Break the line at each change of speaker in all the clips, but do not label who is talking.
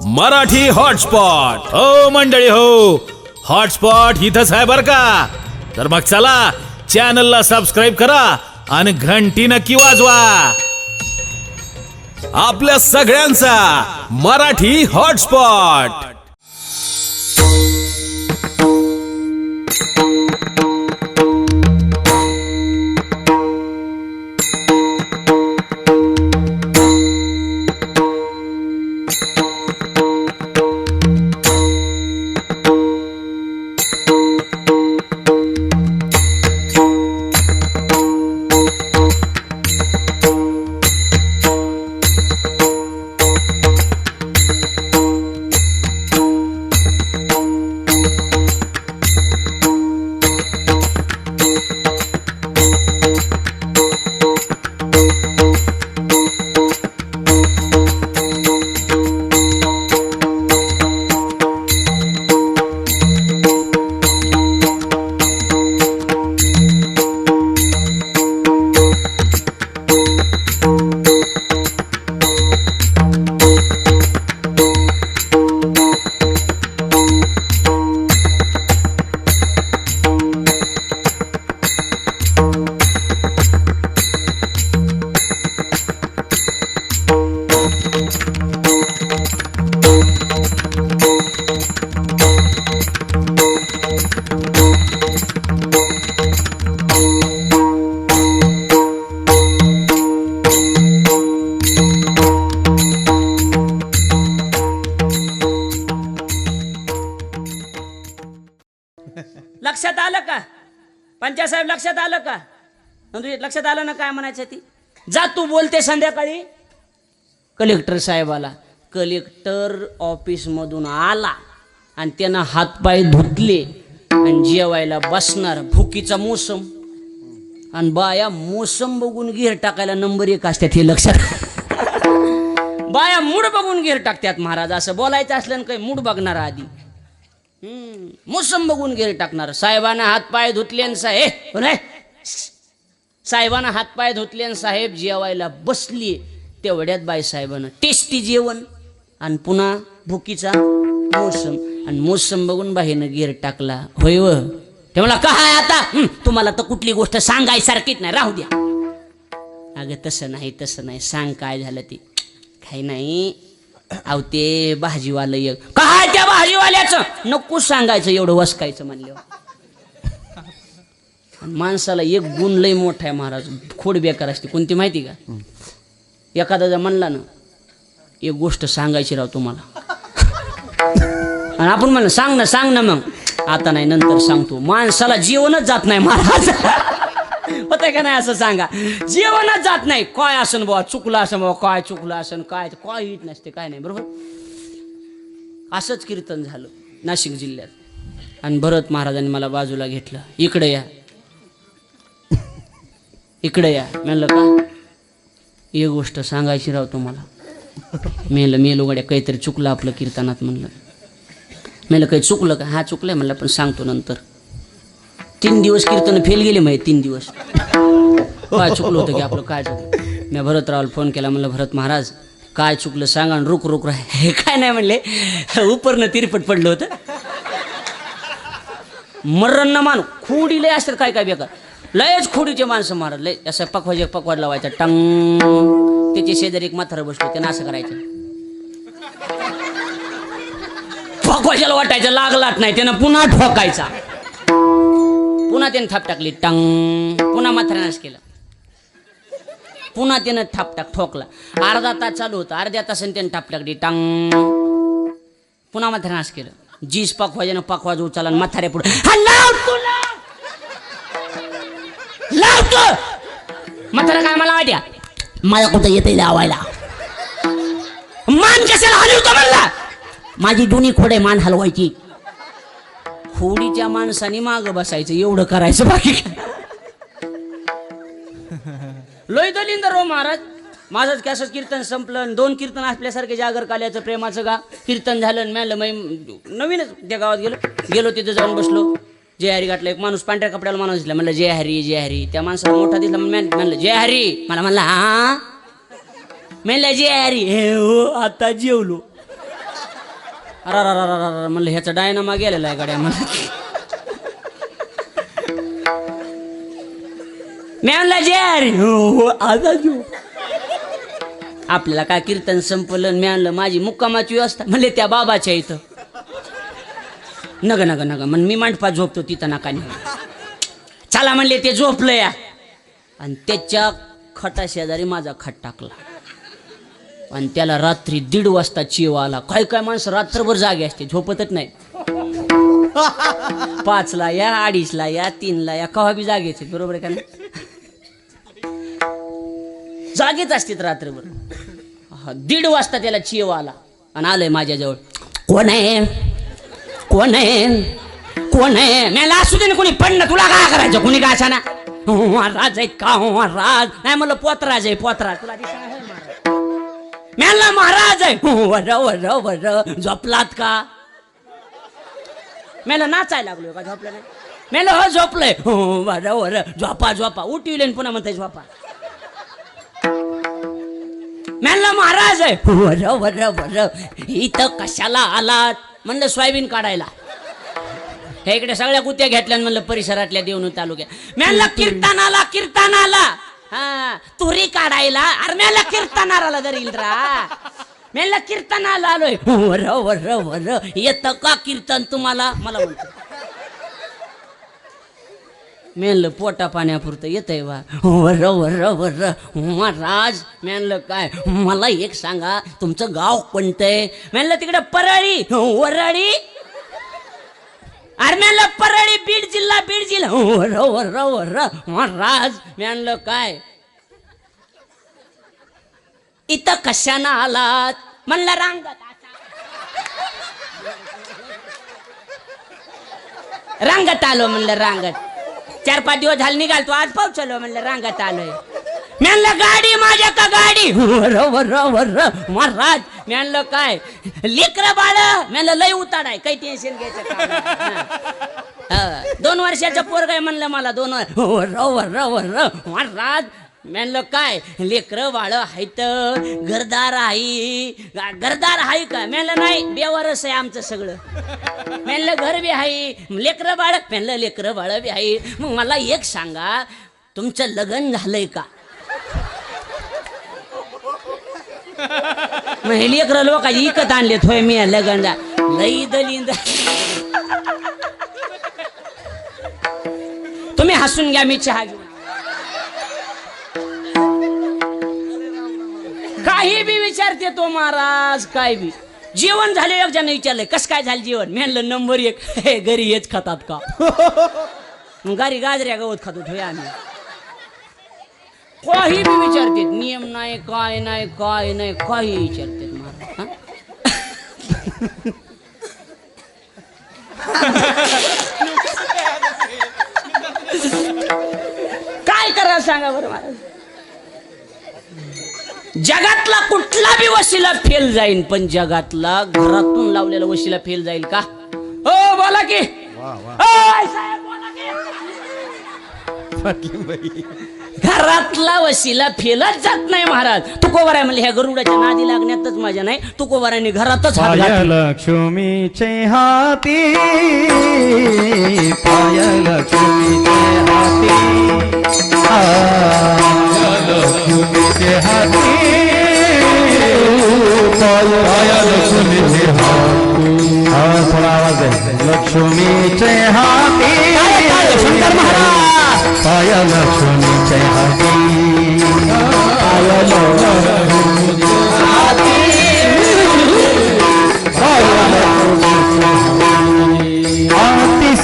Marathi hotspot हो मंडळी हो, हॉटस्पॉट इथंच आहे बर का. तर मग चला चॅनलला सबस्क्राईब करा आणि घंटी नक्की वाजवा. आपल्या सगळ्यांचा मराठी हॉटस्पॉट.
लक्षात आलं का पंचायत साहेब? लक्षात आलं का? लक्षात आलं ना काय म्हणायचं ती? जा तू बोलते संध्याकाळी कलेक्टर साहेबाला. कलेक्टर ऑफिस मधून आला आणि त्यानं हातपाय धुतले आणि जेवायला बसणार. भुकीचा मोसम आणि बाया मोसम बघून घेर टाकायला नंबर 1 असतात हे लक्षात. बाया मूड बघून घेर टाकतात महाराज. असं बोलायचं असलं काही मूड बघणार आधी. मोसम बघून गेले टाकणार. साहेबांना हातपाय धुतले साहेब साहेबांना हातपाय धुतले साहेब जेवायला बसली. तेवढ्यात बाई साहेबांना टेस्टी जेवण आणि पुन्हा भुकीचा मोसम आणि मोसम बघून बाईनं गिर टाकला. होय व ते मला काय आता तुम्हाला तर कुठली गोष्ट सांगायसारखीच नाही, राहू द्या. अगं तसं नाही सांग काय झालं ते. काही नाही अहो ते भाजीवालं एक काय त्या भाजीवाल्याचं नको सांगायचं एवढं वसकायचं म्हणल्यावर. माणसाला एक गुण लय मोठा आहे महाराज, खोड बेकार असते. कोणती माहिती का? एखादा जर म्हणला ना एक गोष्ट सांगायची राव तुम्हाला आणि आपण म्हणलं सांग ना मग आता नाही नंतर सांगतो. माणसाला जीवनच जात नाही महाराज. होतंय का नाही असं सांगा? जेवणच जात नाही. काय असन बाबा चुकलं असं बाबा काय चुकलं असन काय काय येत नसते काय नाही बरोबर. असंच कीर्तन झालं नाशिक जिल्ह्यात आणि भरत महाराजांनी मला बाजूला घेतलं. इकडे या म्हणलं का एक गोष्ट सांगायची राव तुम्हाला. मेलं गड्या काहीतरी चुकलं आपलं कीर्तनात. म्हणलं काही चुकलं का? हा चुकलंय म्हणलं पण सांगतो नंतर. 3 दिवस कीर्तन फेल गेले माहिती. 3 दिवस काय चुकलं होतं की आपलं काय चुकलं. मी भरतरावला फोन केला. म्हणलं भरत महाराज काय चुकलं सांगा. आणि रुक राह काय नाही म्हणले उपरनं तिरपट पडलं होतं. मरण न मान खोडी लय असतात काय बेकार. लयच खोडीचे माणसं महाराज लय असं पकवाज लावायचा टंग. त्याचे शेजारी एक म्हातारं बसलो त्यानं असं करायचं. पकवाजाला वाटायचं लागलाच नाही त्यानं पुन्हा ठोकायचा. पुन्हा त्यानं थाप टाकली टंग. पुन्हा म्हाताऱ्यानंच केलं. पुन्हा त्यानं थापटाक ठोकला. अर्धा तास चालू होतं. अर्ध्या तासाने त्यानं थाप टाकली टंग. पुन्हा म्हाताऱ्यानंच केलं. जीस पकवाजानं पकवाज उचला आणि म्हाताऱ्या पुढे लावतो. म्हातारा काय मला वाट्या मला कुठं येते लावायला. मान कशाला हलवतो म्हणला. माझी दोन्ही खोडे मान हलवायची. खोडीच्या माणसाने मागं बसायचं एवढं करायचं बाकी लोय दलिंदर हो महाराज. माझंच कॅसच कीर्तन संपलं. 2 कीर्तन असल्यासारखे जागर काल्याचं प्रेमाचं गा कीर्तन झालं. नवीनच त्या गावात गेलो तिथं जाऊन बसलो. जय हरी घातला. एक माणूस पांढऱ्या कपड्याला माणूस दिसला. म्हणलं जय हरी. त्या माणसाला मोठा दिसला. म्हणलं जय हरी. मला म्हणला हा म्हणलं जय हरी. हे हो आता जेवलो. अरा म्हणलं ह्याचा डायनामा गेलेला आहे गाड्या म्हणलं. मी म्हणला जे हो आजा जो आपल्याला काय कीर्तन संपलं. मी आणलं माझी मुक्कामाची व्यवस्था म्हणले त्या बाबाच्या इथं. नग म्हण मी मंडपात झोपतो तिथं नका नाही. चला म्हणले ते झोपलं या आणि त्याच्या खटा शेजारी माझा खट टाकला आणि त्याला रात्री 1:30 वाजता चिव आला. काय माणसं रात्रभर जागे असते झोपतच नाही. 5ला या 2:30ला या 3ला या कवा बी जागेच बरोबर आहे का नाही. जागेच असतात रात्रभर. 1:30 वाजता त्याला चिव आला आणि आलंय माझ्याजवळ. कोण आहे कोण आहे मला असू दे ना कोणी पण ना तुला काय करायचं कोणी काय असा ना राज आहे का राज नाही म्हणलं पोतराज आहे पोतराज तुला मला महाराज आहे वर झोपलात का मला नाचायला लागलो का झोपलं नाही मला हो झोपलंय वर झोपा उठविले पुन्हा म्हणते झोपा. मला महाराज आहे वर इथं कशाला आलात म्हणलं सोयाबीन काढायला. हे इकडे सगळ्या गुत्या घेतल्या म्हणलं परिसरातल्या देवणू तालुक्यात. मला कीर्तनाला हा तुरी काढायला अरे मला कीर्तनाला धरील रा मला कीर्तनाला आलोय वर येतं का कीर्तन तुम्हाला मला म्हणतो. मेनलं पोटा पाण्यापुरतं येतंय वा वर महाराज. मेनलं काय मला एक सांगा तुमचं गाव कोणतंय. मेनलं तिकडे परळी वरळी अरे मेनलं परळी बीड जिल्हा वर महाराज. मेनलं काय इथं कशानं आलात म्हणलं रांगत आलो म्हणलं रांगत 4-5 दिवस झाले निघालतो आज पोहोचलो म्हणलं रांगात आलोय. म्हणलं गाडी माझ्या का गाडी वर महाराज. म्हणलं काय लेकर बाळ म्हणलं लय उताड आहे काही टेन्शन घ्यायचं 2 वर्षाचं पोरग आहे म्हणलं मला 2 वर महाराज. म्हणलं काय लेकर बाळ आहेत घरदार आहे का म्हणलं नाही बेवरस आहे आमचं सगळं. म्हणलं घर बी आहे लेकर बाळ म्हणलं लेकर बाळ बी आहे. मग मला एक सांगा तुमचं लग्न झालंय का. मग हे लेकर लोकांची इकत आणलेत होय मी लग्न लई दलिंद. तुम्ही हसून घ्या मी चहा घेऊन. काही बी विचारते तो महाराज काय बी. जेवण झाले एक जण विचारलंय कस काय झालं जेवण. मी म्हणलं नंबर 1 घरी हेच खातात का. घरी गाजऱ्या गवत खातो होय आम्ही. काही बी विचारते नियम नाही काय नाही काही विचारते महाराज. काय करा सांगा बरं महाराज. जगातला कुठला बी वशिला फेल जाईल पण जगातला घरातून लावलेला वशिला फेल जाईल का. हो बोला की साहेब बोला की. घरातला वशिला फेलच जात नाही महाराज. तुकोबाराय म्हणले ह्या गरुडाच्या नादी लागण्यातच माझ्या नाही. तुकोबारायने घरातच
लक्ष्मीचे हाती पाय लक्ष्मीचे हाती लक्ष्मीचे हाती पाय लक्ष्मीचे हाती. थोडा आवाज आहे. लक्ष्मीचे हाती पाय लक्ष्मीचे हाती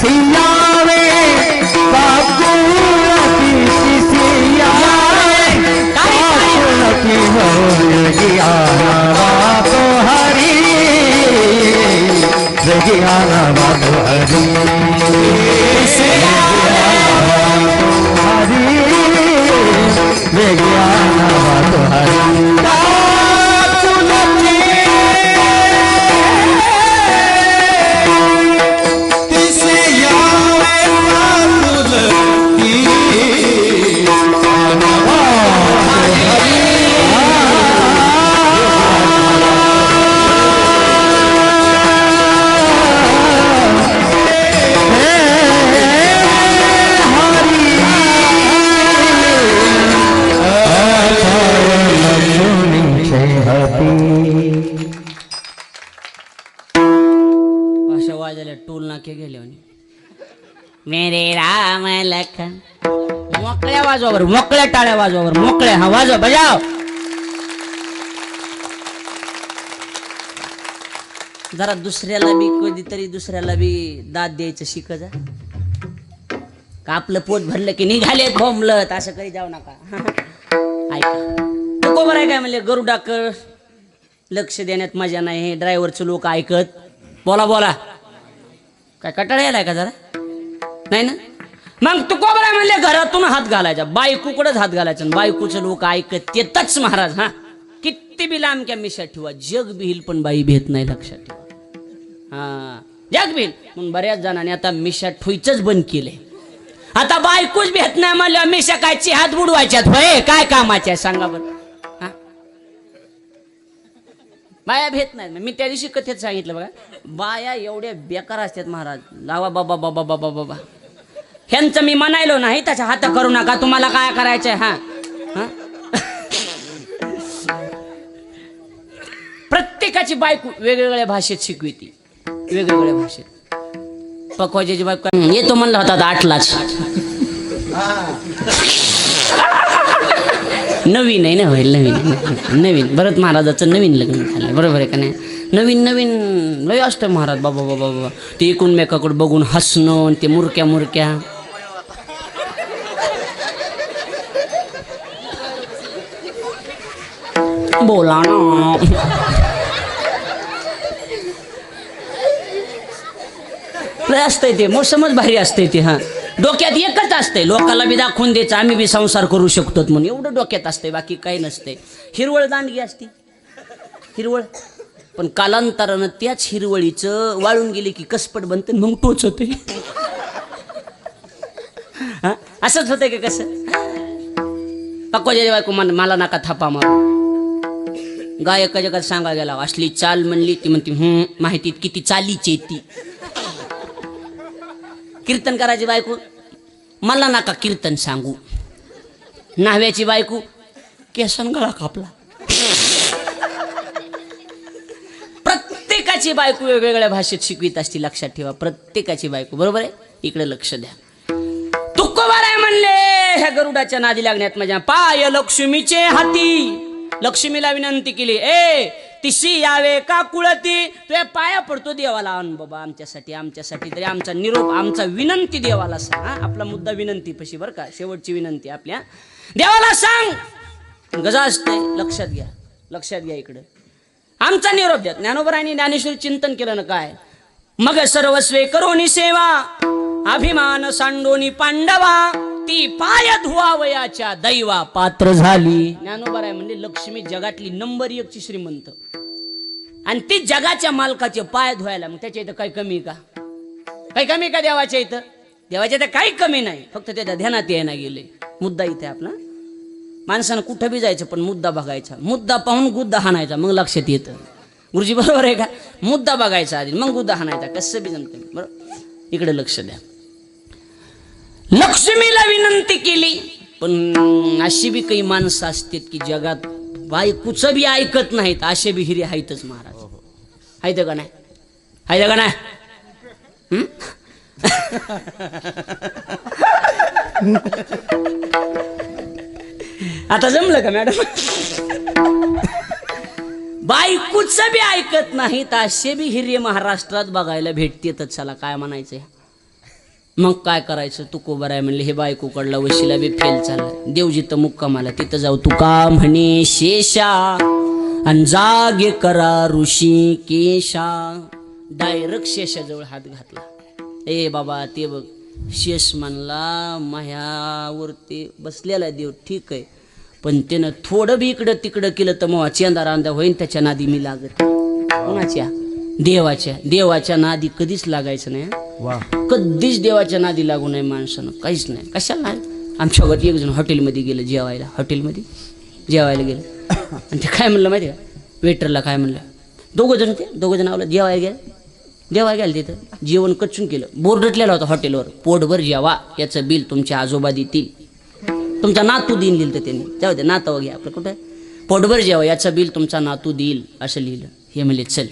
सियावे तो हरी जगियाना बातो हरी जगियाना बातो हरी.
टोल नाके गेले मेरे राम लखन. मोकळ्या वाजवावर, मोकळ्या टाळ्या वाजवावर, मोकळ्या. हा वाजव, बजाव. जरा दुसऱ्याला बी कधीतरी दुसऱ्याला बी दाद द्यायचं शिक जा. का आपलं पोट भरलं की निघाले बोंबलत असं काही जाऊ नका. ऐका तू कोबर आहे काय म्हणले गरुडाकर लक्ष देण्यात मजा नाही. हे ड्रायव्हरचं लोक ऐकत. बोला बोला काय कटाळा यायलाय का जरा नाही ना. मग तू कोबर आहे म्हणले घरातून हात घालायचा, बायकोकडेच हात घालायचा. बायकोचं लोक ऐकत येतच महाराज. हा किती बी लांबक्या मिशात ठेवा, जग बिहील पण बाई भेट नाही, लक्षात ठेवा. हा जग बिहील म्हणून बऱ्याच जणांनी आता मिशा ठुईच बंद केले. आता बायकोच भेट नाही म्हणलं मिशा कायची हात बुडवायच्यात होय, काय कामाच्या सांगा बरं. हा बाया भेट नाही. मी त्या दिवशी कथेत सांगितलं बघा, बाया एवढ्या बेकार असतात महाराज. लावा बाबा बाबा बाबा बाबा ह्यांचं मी म्हणायलो नाही त्याच्या हात करू नका, तुम्हाला काय करायचंय. हा हा प्रत्येकाची बायको वेगवेगळ्या भाषेत शिकविती, वेगवेगळ्या भाषेत. पकवायची बायको येतो म्हणला होता 8लाच. नवीन आहे ना, होईल नवीन. नवीन भरत महाराजाचं नवीन लग्न झालं, बरोबर आहे का नाही. नवीन नवीन लय असतं महाराज. बाबा बाबा बाबा ते एकूणमेकाकडे बघून हसणं, ते मुरक्या मुरक्या. बोला ना असतंय ते मोसमच भारी असतंय ते. हा डोक्यात एकच असतंय, लोकाला बी दाखवून द्यायचं आम्ही बी संसार करू शकतो म्हणून, एवढं डोक्यात असतंय, बाकी काही नसतंय. हिरवळ दांडगी असती, हिरवळ. पण कालांतरानं त्याच हिरवळीचं वाळून गेली की कसपट बनतं, मग टोच होते. हा असंच होतंय का कसं. पक्वाच्या बायको मला नका थापा मारू. गायका जगात सांगा गेला असली चाल म्हणली ती म्हणती माहितीत किती चालीची ती. कीर्तन करायची बायको मला नका कीर्तन सांगू. न्हाव्याची बायको केसन गळा कापला. प्रत्येकाची बायको वेगवेगळ्या भाषेत शिकवित असती, लक्षात ठेवा. प्रत्येकाची बायको, बरोबर आहे. इकडे लक्ष द्या. तुकोबार आहे म्हणले ह्या गरुडाच्या नादी लागण्यात मजा. पाय लक्ष्मीचे हाती, लक्ष्मीला विनंती केली, ए तिशी यावे का कुळती, तुझ्या पाया पडतो देवाला आण बाबा आमच्यासाठी, आमच्यासाठी तरी आमचा निरोप, आमचा विनंती देवाला सांग. आपला मुद्दा विनंती पशी बरं का, शेवटची विनंती आपल्या देवाला सांग. गजा असते, लक्षात घ्या, लक्षात घ्या. इकडं आमचा निरोप द्या. ज्ञानोबरायांनी ज्ञानेश्वरी चिंतन केलं ना काय, मग सर्वस्वे करोनी सेवा, अभिमान सांडोनी पांडवा, ती पाय धुवावयाच्या दैवा पात्र झाली. ज्ञानोबराय म्हणजे लक्ष्मी जगातली नंबर 1ची श्रीमंत, आणि ती जगाच्या मालकाचे पाय धुवायला. मग त्याच्या इथं काही कमी का, काही कमी का देवाच्या इथं. देवाच्या इथं काही कमी नाही, फक्त त्याच्या ध्यानात यायला गेले. मुद्दा इथे आपला. माणसानं कुठं बी जायचं पण मुद्दा बघायचा, मुद्दा पाहून गुद्दा हाणायचा, मग लक्षात येतं. गुरुजी बरोबर आहे का. मुद्दा बघायचा आधी, मग गुद्दा हाणायचा, कसं बी जमतं. बरोबर, इकडे लक्ष द्या. लक्ष्मीला विनंती केली, पण अशी बी काही माणसं असतात की जगात बायकोच बी ऐकत नाहीत, असे बी हिरे आहेतच महाराज. आहेत का नाही, आहेत का नाही. आता जमलं का मॅडम. बायकोच बी ऐकत नाहीत असे बी हिरे महाराष्ट्रात बघायला भेटतेतच. चला काय म्हणायचंय. मग काय करायचं. तुकोबार आहे म्हणले हे बायकोकडला वशिला बी फेल चाललाय. देव जिथं मुक्कामाला तिथं जाऊ. तुका म्हणे शेषा आणि जागे करा ऋषी केशा. डायरेक्ट शेषाजवळ हात घातला. ए बाबा ते बघ शेष म्हणला माह्यावरती बसलेला देव ठीक आहे, पण त्यानं थोडं बी इकडं तिकडं केलं तर मग चेंदा रांदा होईन, त्याच्या नादी मी लागत. कोणाच्या, देवाच्या. देवाच्या नादी कधीच लागायचं नाही. कधीच देवाच्या नादी लागू नये माणसानं, काहीच नाही. कशाला नाही. आमच्या घरात एक जण हॉटेलमध्ये गेलं जेवायला, हॉटेलमध्ये जेवायला गेलं, आणि ते काय म्हणलं माहिती का, वेटरला काय म्हणलं, दोघं जण होते, दोघं जण आवलं जेवायला गेलं. जेवायला गेलं तिथं जेवण कच्चून केलं. बोर्ड उठलेला होता हॉटेलवर, पोटभर जेवा, याचं बिल तुमचे आजोबा देतील, तुमचा नातू देईन लिहिलं तर त्यांनी. जाऊ दे नातं घ्या आपलं, कुठं पोटभर जेवा याचं बिल तुमचा नातू देईल असं लिहिलं. हे म्हणले चल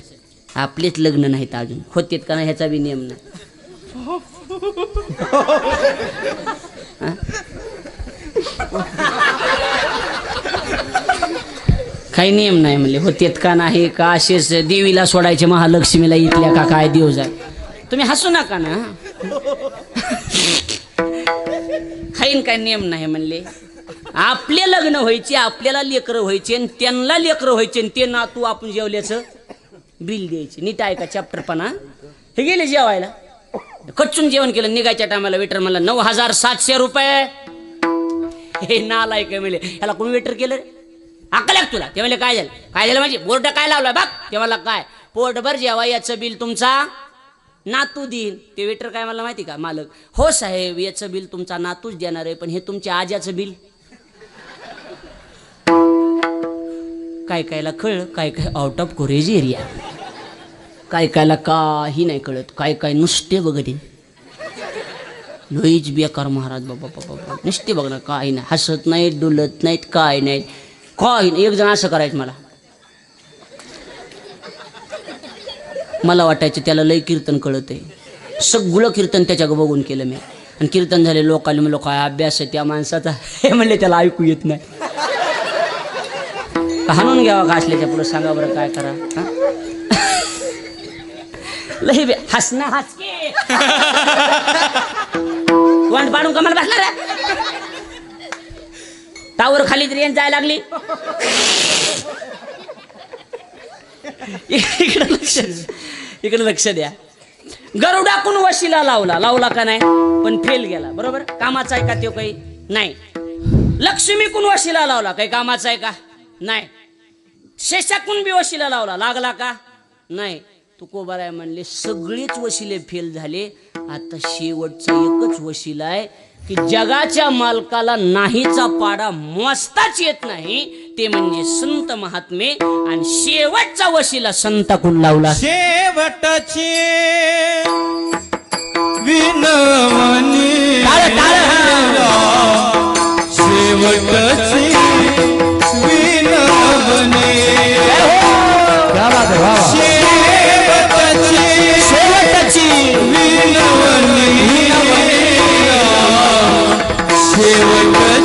आपलेच लग्न नाहीत अजून, होतेत का नाही ह्याचा बी नियम नाही. हा? काही नियम नाही म्हणले, होतेत का नाही का असेच देवीला सोडायचे महालक्ष्मीला इथल्या का काय देव जाय. तुम्ही हसू नका ना. खाईन काय नियम नाही म्हणले. आपले लग्न व्हायचे, आपल्याला लेकरं व्हायचे आणि त्यांना लेकरं व्हायचे आणि ते नातू आपण जेवल्याचं बिल द्यायचे. नीट ऐका चॅप्टर पणा. हे गेले जेवायला, कच्चून जेवण केलं. निघायच्या टायमाला वेटर म्हणला 9,700 रुपये. हे नालायक आहे म्हणले, ह्याला कोण वेटर केलं रे, अक्कल आहे का तुला? ते म्हणले काय झालं, काय झालं म्हणजे बोर्ड काय लावलाय बघ. ते मला काय पोटभर जेवा, याचं बिल तुमचा नातू देईन. ते वेटर काय मला माहिती का, मालक, हो साहेब याचं बिल तुमचा नातूच देणार आहे, पण हे तुमच्या आज्याचं बिल. काय कायला कळलं, काय काय आउट ऑफ कव्हरेज एरिया, काय कायला काही नाही कळत, काय काय नुसते बघत लईच बेकार महाराज. बाबा बाबा नुसते बघ ना, काही नाही, हसत नाहीत, डुलत नाहीत, काय नाही, काय नाही. एक जण असं करायचं, मला वाटायचं त्याला लई कीर्तन कळत आहे. सगळं कीर्तन त्याच्या बघून केलं मी. आणि कीर्तन झाले, लोकांनी म्हणलं काय अभ्यास आहे त्या माणसाचा. हे म्हणले त्याला ऐकू येत नाही. हाणून घ्यावा का असल्याच्या पुढे, सांगा बरं काय करा. लई बे हसना हसके वांड पाडून कमाल बसला रे. टावर खाली रेंज जायला लागली. इकडे लक्ष द्या. गरुडाकून वशिला लावला का नाही, पण फेल गेला. बरोबर, कामाचा आहे का तो काही नाही. लक्ष्मीकून वशिला लावला, काही कामाचा आहे का नाही. शेषाकून बी वशिला लावला, लागला का नाही. तुकोबाराय म्हणले सगळेच वशिले फेल झाले. आता शेवटचा एकच वशिला आहे की जगाच्या मालकाला नाहीचा पाडा मोजताच येत नाही, ते म्हणजे संत महात्मे. आणि शेवटचा वशिला संताकून लावला.
शेवटची विनवणी, शेवटची विनवणी,
क्या बात है, वाह वाह.
शेवटची विनवणी, शेवटची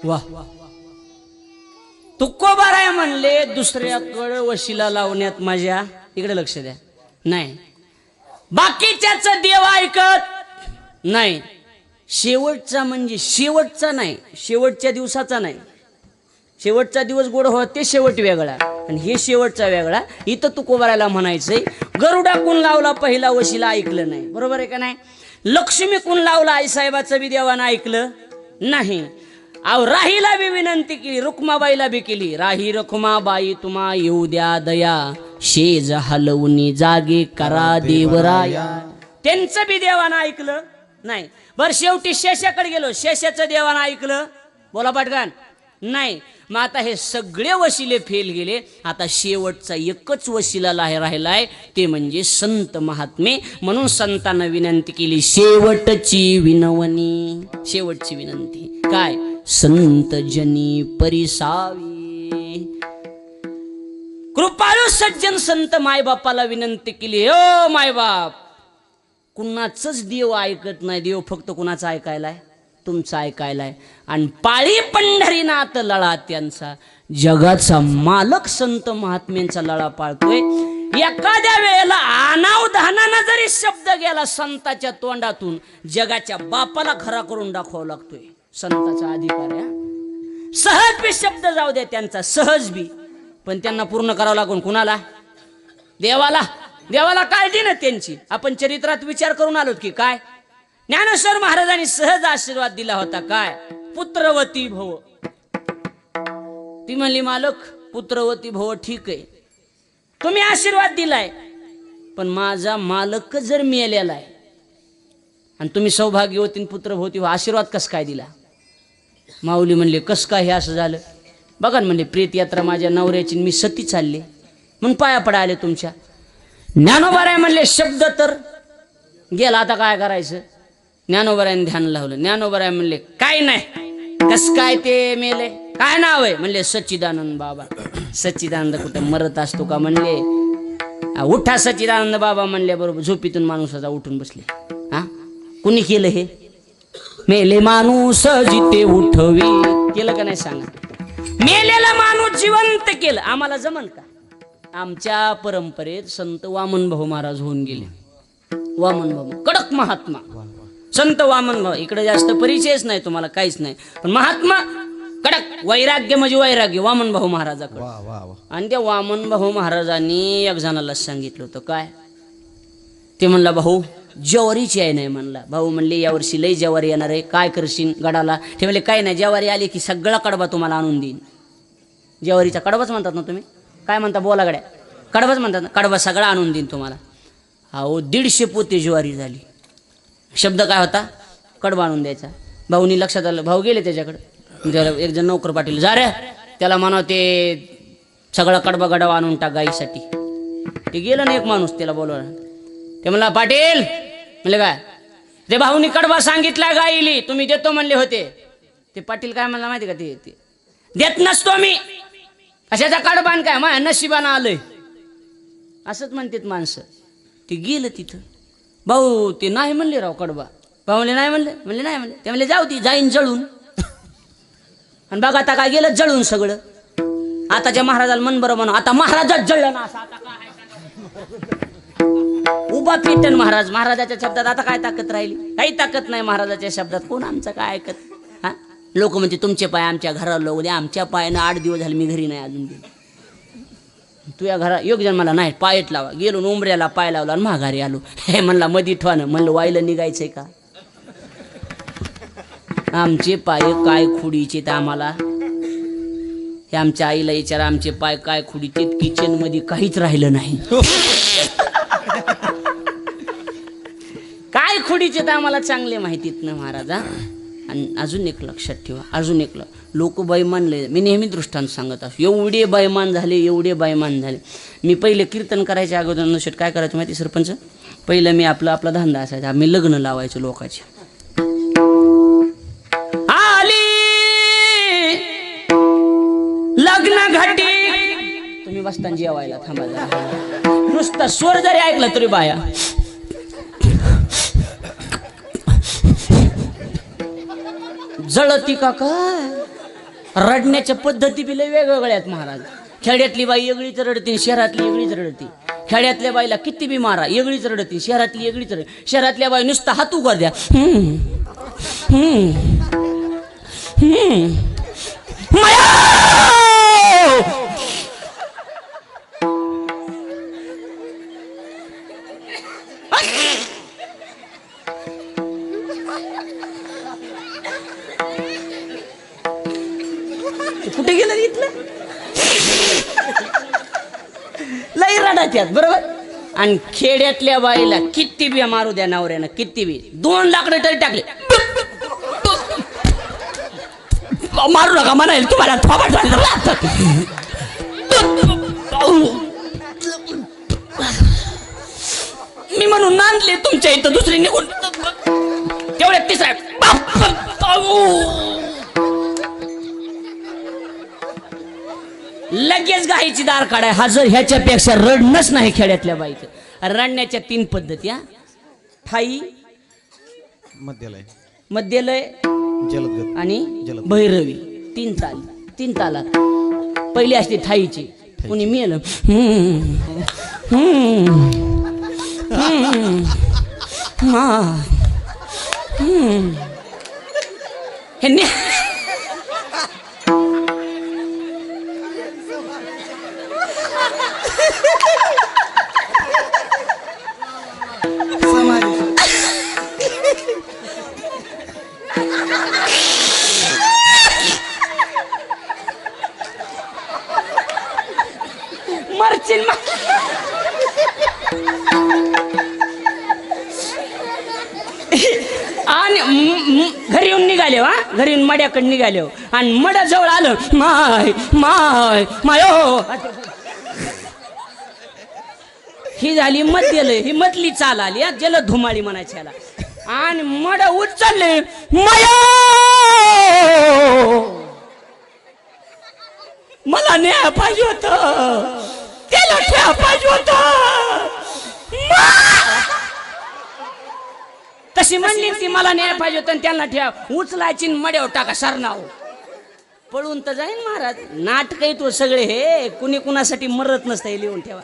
वा तुकोबाराय म्हणले दुसऱ्याकडे वशिला लावण्यात माझ्या इकडे लक्ष द्या नाही बाकीच्याच देव ऐकत नाही शेवटचा म्हणजे शेवटचा नाही शेवटच्या दिवसाचा नाही शेवटचा दिवस गोड होत ते शेवट वेगळा आणि हे शेवटचा वेगळा इथं तुकोबारायला म्हणायचंय गरुडा कोण लावला पहिला वशिला ऐकलं नाही बरोबर आहे का नाही लक्ष्मी कोण लावला आईसाहेबाचं बी देवानं ऐकलं नाही अहो राहीला बी विनंती केली रुक्माबाईला बी केली राही रुक्माबाई तुम्हा येऊ द्या दया शेज हलवणी जागे करा देवराया त्यांचं बी देवानं ऐकलं नाही बरं शेवटी शेषाकडे गेलो शेषाचं देवानं ऐकलं बोला पाटगान नाही मग आता हे सगळे वशिले फेल गेले आता शेवटचा एकच वशिला राहिलाय ते म्हणजे संत महात्मे म्हणून संतांना विनंती केली शेवटची विनवणी शेवटची विनंती काय संत जनी परिसावी कृपाळू सज्जन संत मायबापाला विनंती केली ओ मायबाप कुणाचंच देव ऐकत नाही देव फक्त कुणाचं ऐकायलाय तुमचं ऐकायलाय आणि पाळी पंढरीनाथ लळा त्यांचा जगाचा मालक संत महात्म्यांचा लळा पाळतोय एखाद्या वेळेला अनावधानानं जरी शब्द गेला संताच्या तोंडातून जगाच्या बापाला खरा करून दाखवावा लागतोय संताचा अधिकार आहे सहज बी शब्द जाऊ द्या त्यांचा सहज बी पण त्यांना पूर्ण करावं लागून कुणाला देवाला काळजी ना त्यांची आपण चरित्रात विचार करून आलोत की काय ज्ञानेश्वर महाराजांनी सहज आशीर्वाद दिला होता काय पुत्रवती भव ती म्हणली मालक पुत्रवती भव ठीक आहे तुम्ही आशीर्वाद दिलाय पण माझा मालक जर मेलेला आहे आणि तुम्ही सौभाग्यवती पुत्रभवती आशीर्वाद कस काय दिला माऊली म्हणले कस काय हे असं झालं बघा ना म्हणले प्रेत यात्रा माझ्या नवऱ्याची मी सती चालले म्हणून पाया पडायले तुमच्या ज्ञानोबाराय म्हणले शब्द तर गेला आता काय करायचं ज्ञानोबारायने ध्यान लावलं ज्ञानोबाराय म्हणले काय नाही कस काय ते मेले काय नाव आहे म्हणले सच्चिदानंद बाबा सच्चिदानंद कुठं मरत असतो का म्हणले उठा सच्चिदानंद बाबा म्हणले बरोबर झोपीतून माणूसाचा उठून बसले हा कुणी केलं हे मेले माणूस जिथे उठवी केलं का नाही सांगा मेलेला माणूस जिवंत केलं आम्हाला जमन का आमच्या परंपरेत संत वामन भाऊ महाराज होऊन गेले वामन भाऊ कडक महात्मा संत वामन भाऊ इकडे जास्त परिचयच नाही तुम्हाला काहीच नाही पण महात्मा कडक वैराग्य म्हणजे वैराग्य वामन भाऊ महाराजाकडे आणि त्या वामन भाऊ महाराजांनी एक जणाला सांगितलं होतं काय ते म्हणला भाऊ ज्वारीची आहे नाही म्हणला भाऊ म्हणले यावर्षी लई ज्वारी येणार आहे काय करशील गडाला ते म्हणले काय नाही ज्वारी आली की सगळा कडबा तुम्हाला आणून देईन ज्वारीचा कडबाच म्हणतात ना तुम्ही काय म्हणता बोला गड्या कडबाच म्हणतात ना कडबा सगळा आणून देईन तुम्हाला अहो 150 पोते ज्वारी झाली शब्द काय होता कडबा आणून द्यायचा भाऊनी लक्षात आलं भाऊ गेले त्याच्याकडे एक जण नोकर पाटील जा रे त्याला म्हणा ते सगळा कडबा गडावा आणून टाक गाईसाठी ते गेलं ना एक माणूस त्याला बोलवला ते म्हणला पाटील म्हणले काय ते भाऊनी कडबा सांगितला गाईली तुम्ही देतो म्हणले होते ते पाटील काय म्हणला माहिती का ते देत नसतो मी कशाचा कडबान काय माझ्या नशिबानं आलंय असंच म्हणतात माणसं ते गेलं तिथं भाऊ ते नाही म्हणले राव कडबा भाऊ म्हणले नाही म्हणले नाही म्हणले ते म्हणले जाऊ ती जाईन जळून आणि बघा आता काय गेलं जळून सगळं आताच्या महाराजाला मन बरं म्हणून आता महाराजात जळलं ना असं आता काय उभा पेटन महाराजाच्या शब्दात आता काय ताकद राहिली काही ताकद नाही महाराजाच्या शब्दात कोण आमचं काय ऐकत हा लोक म्हणते तुमचे पाय आमच्या घराला लावू द्या आमच्या पायानं 8 दिवस झाले मी घरी नाही अजून गेलो तुझ्या घरा योग जण मला नाही पायट लावा गेलो उंबऱ्याला पाय लावला आणि माघारी आलो हे म्हणला मधी ठेवानं म्हणलं वाईला निघायचंय का आमचे पाय काय खुडीचे तर आम्हाला हे आमच्या आईला विचारा आमचे पाय काय खुडीचे किचन मध्ये काहीच राहिलं नाही काय खुडीचे तर आम्हाला चांगले माहितीत ना महाराजा आणि अजून एक लक्षात ठेवा अजून एक लोक बैमानले मी नेहमी दृष्टांत सांगत असतो एवढे बैमान झाले मी पहिले कीर्तन करायच्या अगोदर नशेट काय करायचं माहिती सरपंच पहिलं मी आपला धंदा असायचा आम्ही लग्न लावायचो लोकांचे आली लग्न घाटी तुम्ही बसताना जेवायला थांबा नुसता स्वर जरी ऐकला तरी बाया जळती का काय रडण्याच्या पद्धती बी लय वेगवेगळ्या आहेत महाराज. खेड्यातली बाई वेगळीच रडती, शहरातली वेगळीच रडती. खेड्यातल्या बाईला किती बी मारा वेगळीच रडती, शहरातली वेगळीच रडती. शहरातल्या बाई नुसता हात उघड द्या कुठे गेलं इथलं लई रडात्यात बरोबर. आणि खेड्यातल्या बाईला किती बी मारू द्या नवऱ्यानं, किती बी 2 लाकडं तरी टाकले मारू नका म्हणाल तुम्हाला थोबाड झालं. मी म्हणून नांदले तुमच्या इथं दुसरी निघून तेवढ्यात तिसरा लगेच गायची दार काढाय हजर. ह्याच्यापेक्षा रडणंच नाही खेड्यातल्या बाईचं. रडण्याच्या 3 पद्धती हा. ठाई,
मध्यलय,
मध्यलय
जलद
आणि भैरवी. 3 ताल, 3 तालात. पहिली असते ठाईची. कुणी मेलं हे मरचिन आणि घरी येऊन निघाले हा. घरी येऊन मड्याकडे निघाले आणि मड्या जवळ आलं माय माय मायो. ही झाली मध्यलय, ही मधली चाल आली जलद धुमाळी म्हणायची याला. आणि मड उचलले मायो मला न्याय पाहिजे होत, त्याला ठेवा पाहिजे होत. तशी म्हणली ती मला न्याय पाहिजे होत त्यांना ठेवा. उचलायची मड्यावर टाका सरनाव. पळून तर जाईन महाराज. नाटक आहे तो सगळे हे. कुणी कुणासाठी मरत नसतं लिहून ठेवा.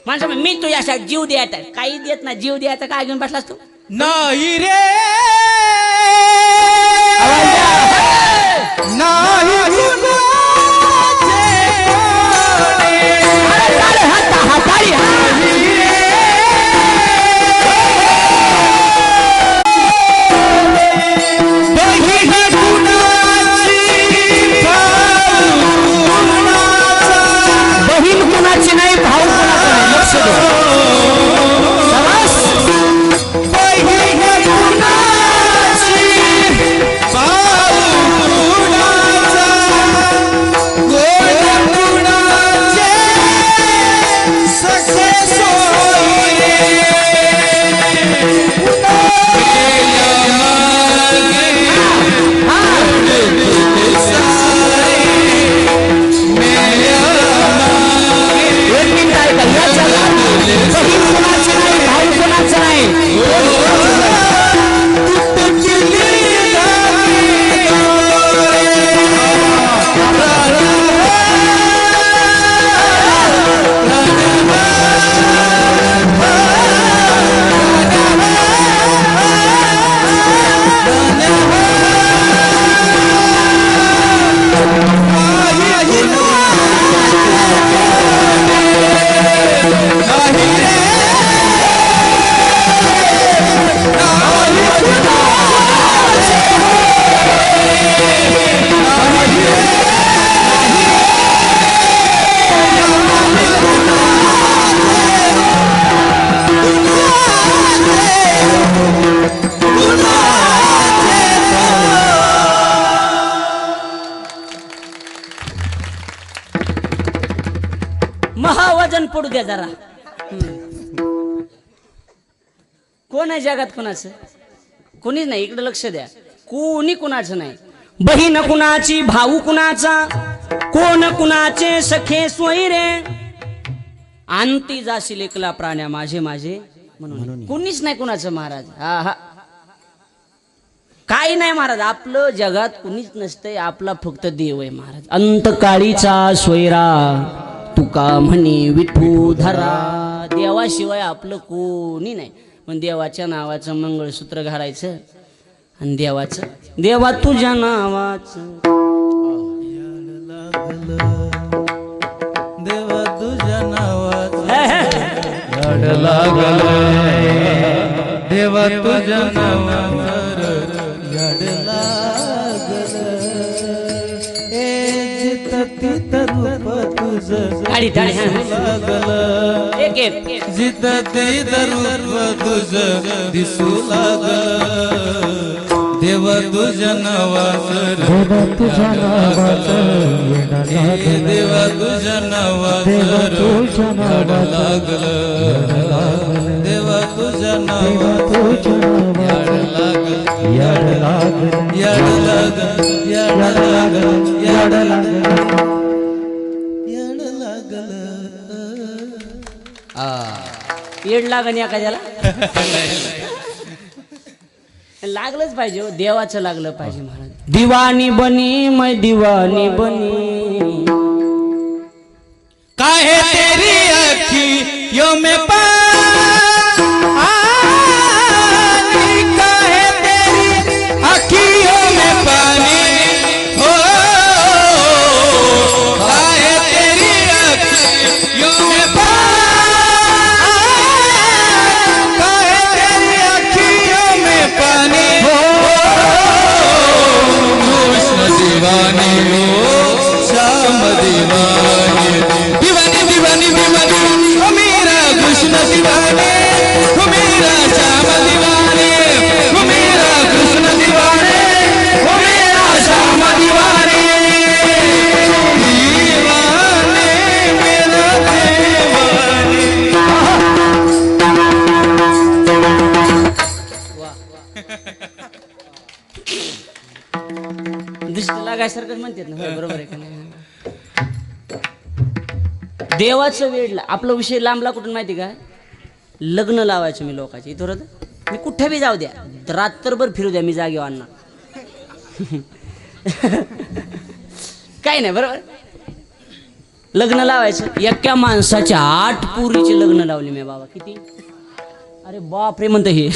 माणसा मी तुझ्यासाठी जीव द्यायचा काही देत ना. जीव द्यायचा काय घेऊन बसलास तू?
नाही रे नाही
बहीण कुणाची नाही, भाऊ कुणाचा नाही. लक्ष दे. महावजन पडू द्या जरा. कोण आहे जगात कुणाचं? कोणीच नाही. इकडे लक्ष द्या. कोणी कुणाचं नाही. बहीण कुणाची, भाऊ कुणाचा, कोण कुणाचे सखे सोयरे. अंती जाशील एकला प्राण्या माझे माझे म्हणून. कोणीच नाही कुणाचं महाराज. हा हा. काही नाही महाराज, आपलं जगात कुणीच नसतंय, आपला फक्त देव आहे महाराज. अंतकाळीचा सोयरा तुका म्हणे विठू धरा, देवाशिवाय आपलं कोणी नाही. पण देवाच्या नावाचं मंगळसूत्र घालायचं आणि देवा तुझ्या नावाचं
देवा तुझ्या नावाचं
याड लागल
देवा तुझ्या नावाचं याड लागल. जित तित रूप तुझं
गाडी टाळी, हा.
लागल.
एक एक
जित तित रूप तुझं दिसू लागल. देवा तुझ्या नावाचं
देवा तुझ्या नावाचं
देवा तुझ्या नावाचं
तुझ्या नावाचं
लागल. देवा तुझ्या
देवा
नावाचं
तुझ्या
याड
याड लागल
लागल. याड लागल. याड लागल.
याड लागल
याड लागल.
येड लागण एखाद्याला लागलंच पाहिजे हो, देवाचं लागलं पाहिजे महाराज. दिवानी बनी मैं दिवानी बनी,
काहे तेरी अखियों में पानी, काहे तेरी अखियों में पानी, हो काहे तेरी अखियों में पानी, काहे तेरी अखियों में पानी, हो कृष्ण दीवानी हो श्याम दीवानी, दीवानी दीवानी दीवानी हो मेरा कृष्ण दीवानी, हो मेरा श्याम दीवानी, हो मेरा कृष्ण दीवानी, हो मेरा श्याम दीवानी, दीवाने मेरा दीवानी.
दृष्टी लागायसारखं म्हणतात ना, होय, बरोबर आहे का नाही? देवाचं वेळ आपला विषय लांबला कुठून माहिती का? लग्न लावायचं मी लोकांचे इथं होतं, मी कुठे बी जाऊ द्या, रात्रभर फिरू द्या, मी जागेवर आणणार. काही नाही, बरोबर. लग्न लावायचं, एका माणसाच्या 8 पोरीचे लग्न लावले मी बाबा. किती? अरे बाप रे म्हणतं हे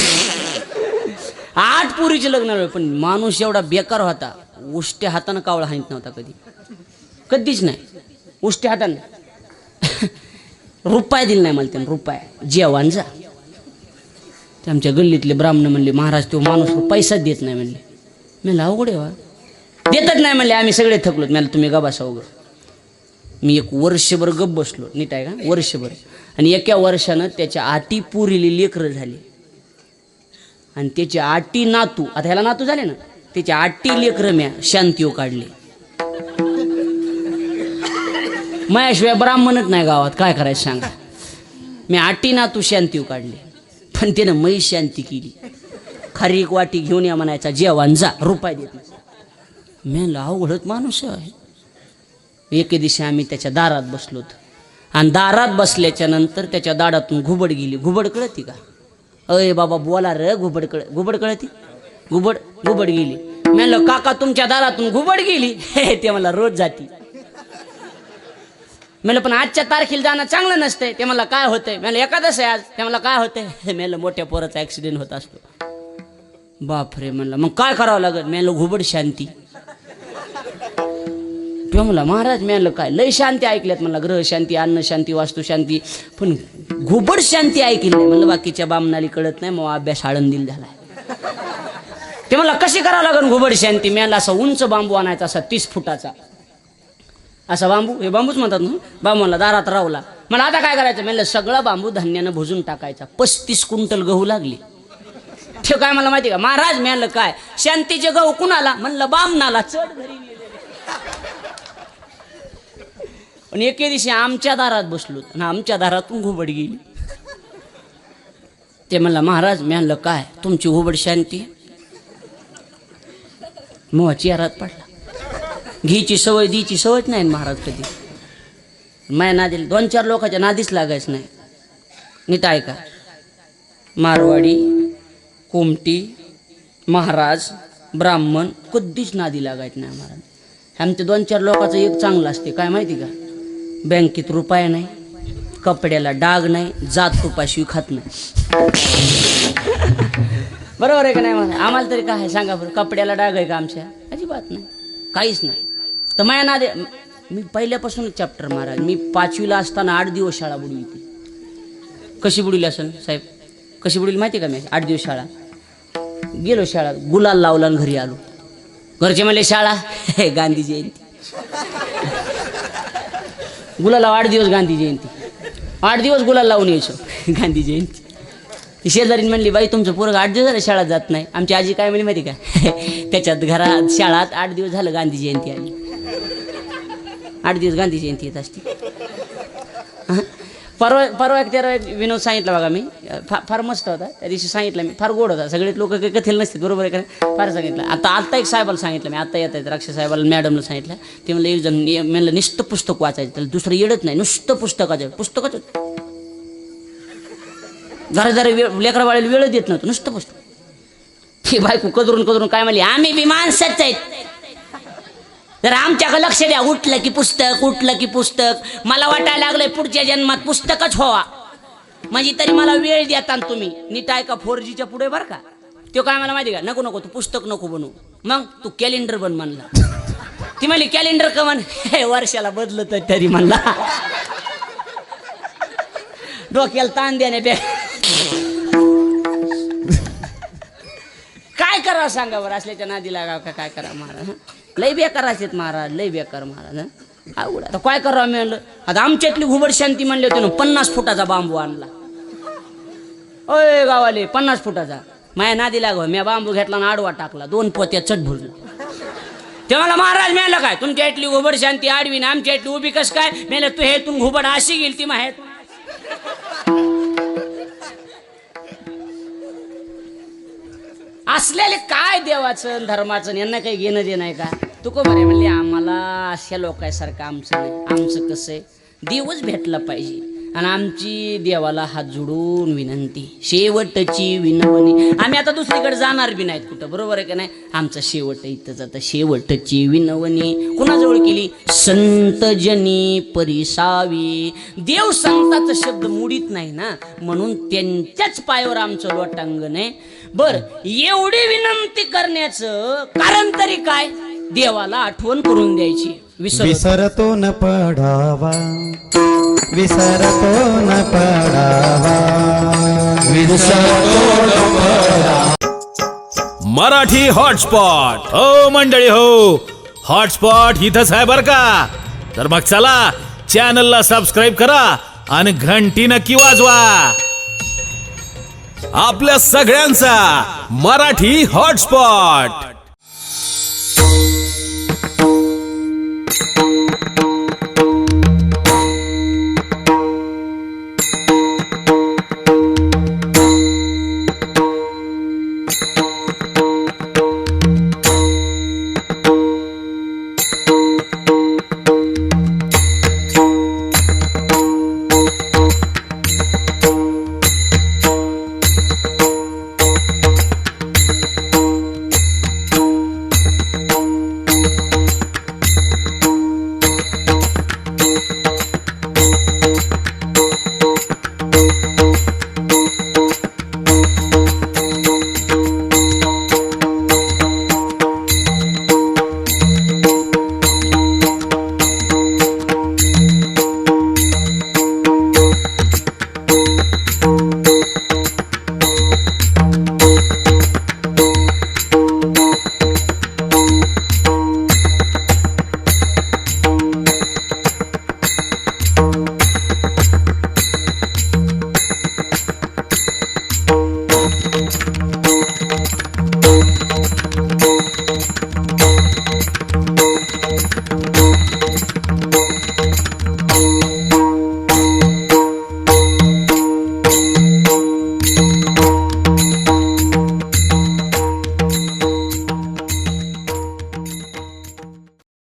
8 पोरीचे लग्न लावले. पण माणूस एवढा बेकार होता, उष्ट्या हातानं कावळा हाणत नव्हता कधी, कधीच नाही. उष्ट्या हातानं रुपया दिला नाही मला त्यानं, रुपया. जेवण जा. ते आमच्या गल्लीतले ब्राह्मण म्हणले, महाराज तो माणूस पैसाच देत नाही म्हणले. मी अवघड आहे, देतच नाही म्हणले. आम्ही सगळे थकलो. मला तुम्ही गबासा वगैरे. मी एक वर्षभर गप बसलो, नीट आहे का, वर्षभर. आणि एका वर्षानं त्याच्या 8 पोरीली लेकरं झाली आणि त्याचे 8 नातू. आता ह्याला नातू झाले ना, त्याचे 8 लेकरं म्या शांतीव काढले. माझ्याशिवाय ब्राह्मणच नाही गावात, काय करायचं सांगा. मी 8 नातू शांतीव काढले, पण त्यानं मै शांती केली. खारीक वाटी घेऊन या म्हणायचा, जेवण जा, रुपये देत नाही. मी अवघडत माणूस आहे. एके दिवशी आम्ही त्याच्या दारात बसलोत आणि दारात बसल्याच्या नंतर त्याच्या दाडातून घुबड गेली. घुबड कळती का? अय बाबा बोला रे, घुबड कळती? घुबड गेली. म्हणलं काका तुमच्या दारातून घुबड गेली? ते मला रोज जाती. म्हणलं पण आजच्या तारखेला जाणं चांगलं नसतंय. ते मला काय होतंय? म्हणलं एकादश आहे आज. ते मला काय होतंय? म्हणलं मोठ्या पोराचा ऍक्सिडेंट होत असतो. बापरे म्हणलं मग काय करावं लागेल? म्हणलं घुबड शांती. ते म्हणला महाराज, म्हणलं काय लय शांती ऐकल्यात म्हणलं, ग्रह शांती, अन्न शांती, वास्तू शांती, पण घुबड शांती ऐकली नाही. म्हणलं बाकीच्या बामणाली कळत नाही, मग अभ्यास आळंदील झालाय. ते म्हणला कशी करावं लागेल घुबड शांती? म्हणलं असा उंच बांबू आणायचा, असा 30 फुटाचा असा बांबू. हे बांबूच म्हणतात ना. बांबूला दारात रावला. मला आता काय करायचं? म्हणलं सगळा बांबू धान्यानं भुजून टाकायचा. 35 क्विंटल गहू लागली. ते काय मला माहिती का महाराज? म्हणलं काय शांतीचे गहू कुणाला? म्हणलं बामणाला. चढ घरी. पण एके दिवशी आमच्या दारात बसलो आणि आमच्या दारातून घुबड गेली. ते म्हणलं महाराज, म्हणलं काय तुमची घुबड शांती? मग चेहरात पडला. घीची सवय दीची सवयच नाही महाराज कधी. माया नादी 2-4 लोकांच्या नादीच लागायच नाही. नीट ऐका, मारवाडी, कोमटी, महाराज, ब्राह्मण कधीच नादी लागायचं नाही महाराज. आमच्या 2-4 लोकांचं एक चांगलं असते काय माहिती का, बँकेत रुपया नाही, कपड्याला डाग नाही, जात तुपाशिवाय खात नाही. बरोबर आहे का नाही मला? आम्हाला तरी काय आहे सांगा बरं, कपड्याला डाग आहे का आमच्या? अजिबात नाही, काहीच नाही. तर माझ्या नादे मी पहिल्यापासूनच चॅप्टर महाराज. मी 5वीला असताना 8 दिवस शाळा बुडली होती. कशी बुडली असेल साहेब, कशी बुडली माहिती का? मी 8 दिवस शाळा गेलो, शाळा गुलाल लावला आणि घरी आलो. घरचे म्हणले शाळा गांधी जयंती. गुलाल 8 दिवस गांधी जयंती, 8 दिवस गुलाल लावून यायचो गांधी जयंती. ती शेजारीन म्हणली बाई तुमचं पोरग 8 दिवस झालं शाळेत जात नाही. आमची आजी काय म्हणली माहिती का, त्याच्यात घरात शाळात 8 दिवस झालं गांधी जयंती आली. 8 दिवस गांधी जयंती येत असते. परवा एक विनोद सांगितला बघा मी, फार मस्त होता. त्या दिवशी सांगितलं मी, फार गोड होता. सगळेच लोक काही कथेल नसते, बरोबर आहे का? फार सांगितलं. आता एक साहेबाला सांगितलं मी, आता येत आहेत राक्षस साहेबाला, मॅडमला सांगितलं. ते म्हणलं एक जण म्हणलं नुसतं पुस्तक वाचायचं, त्याला दुसरं येडत नाही, नुसतं पुस्तकाचं जरा लेकरा बाळाला वेळ देत नव्हतं, नुसतं पुस्तक. ती बायको कदरून काय म्हणली, आम्ही बी माणसंच आहेत, जर आमच्याकडे लक्ष द्या. उठलं की पुस्तक. मला वाटायला लागलंय पुढच्या जन्मात पुस्तकच व्हावा, म्हणजे तरी मला वेळ देता तुम्ही. नीट ऐका, 4Gच्या पुढे बरं का. तो काय मला माहिती का, नको तू पुस्तक नको बनवू, मग तू कॅलेंडर बन म्हणला. ती म्हणली कॅलेंडर का म्हण, वर्षाला बदलत तरी म्हणला. डोक्याला ताण देण्यापेक्षा काय करा सांगा बरं, असल्याच्या नादी लागा का काय करा महाराज. लय बेकार आहेत महाराज, लय बेकार महाराज. अवघड. आता काय करावं मी म्हणलं, आता आमच्यातली घुबड शांती म्हणले होते ना, 50 फुटाचा बांबू आणला. ओय गावाले 50 फुटाचा. माझ्या नादी लागव, मी बांबू घेतला आणि आडवा टाकला, 2 पोत्या चट भरलं. ते मला महाराज मिळालं काय, तुमच्या इथली घुबड शांती आडवी ना, आमच्या इथली उभी कस काय मेलं, तू हे तू घुबड अशी गेली ती माहीत. असलेले काय देवाचं धर्माचं यांना काही घेणं देणं आहे का? तू को बरे म्हणले आम्हाला अशा लोकांसारखं आमचं नाही. आमचं कसं आहे, देवच भेटला पाहिजे. आणि आमची देवाला हात जोडून विनंती, शेवटची विनवणी. आम्ही आता दुसरीकडे जाणार बी नाहीत कुठं, बरोबर आहे का नाही? आमचा शेवट इथंच. आता शेवटची विनवणी कुणाजवळ केली? संत जनी परिसावी. देव संताचा शब्द मुडीत नाही ना, म्हणून त्यांच्याच पायावर आमचं लोटांगण आहे. बर, एवढी विनंती करण्याचं कारण तरी काय? देवाला आठवण करून द्यायची.
विसरतो न पडावा, विसरतो न पडावा, विसरतो न पडावा.
मराठी हॉटस्पॉट. हो मंडळी हो, हॉटस्पॉट इथंच आहे बर का. तर मग चला चॅनलला सबस्क्राईब करा आणि घंटी नक्की वाजवा. आपल्या सगळ्यांचा मराठी हॉटस्पॉट.